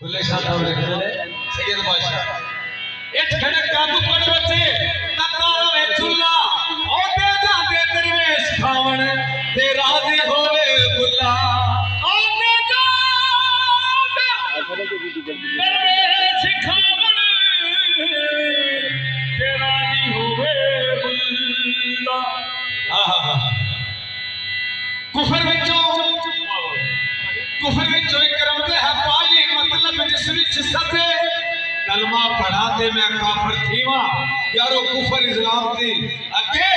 बुल्ले शाह साहब लिखते हैं सैयद बादशाह एक खड़क काबू पर बचे तकारा में चुल्ला और दे जाते दरवेश खावण ते राजी होवे बुल्ला और दे जाते दरवेश खावण ते राजी होवे बुल्ला आहा कुफर विचों इकरम दे है पाली मतलब जिस विच सते कलमा पढ़ा ते मैं काफर थीवा यारो कुफर इस्लाम दी अगे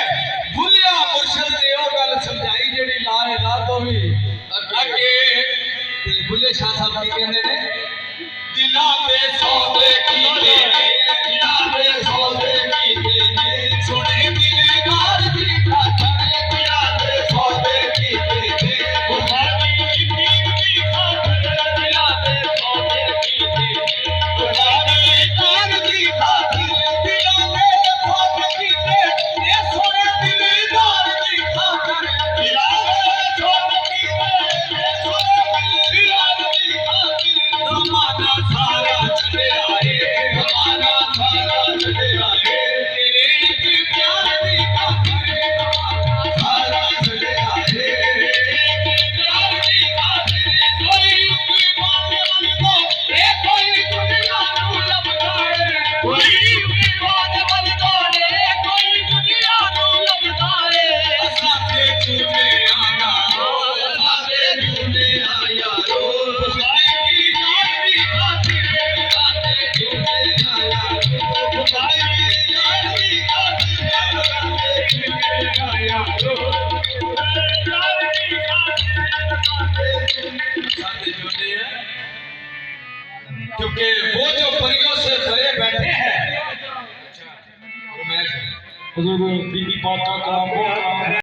भुलिया मुर्शिद ने ओ गल समझाई जेड़ी ला इलाह तो भी अगे ते भुले शाह साहब की कहंदे ने दिला दे सौदे कीते दिला दे सौदे कीते सुने दिलदार दी खातर दिला दे सौदे कीते क्योंकि वो जो परियों से भरे बैठे हैं हुजूर बीबी पाक का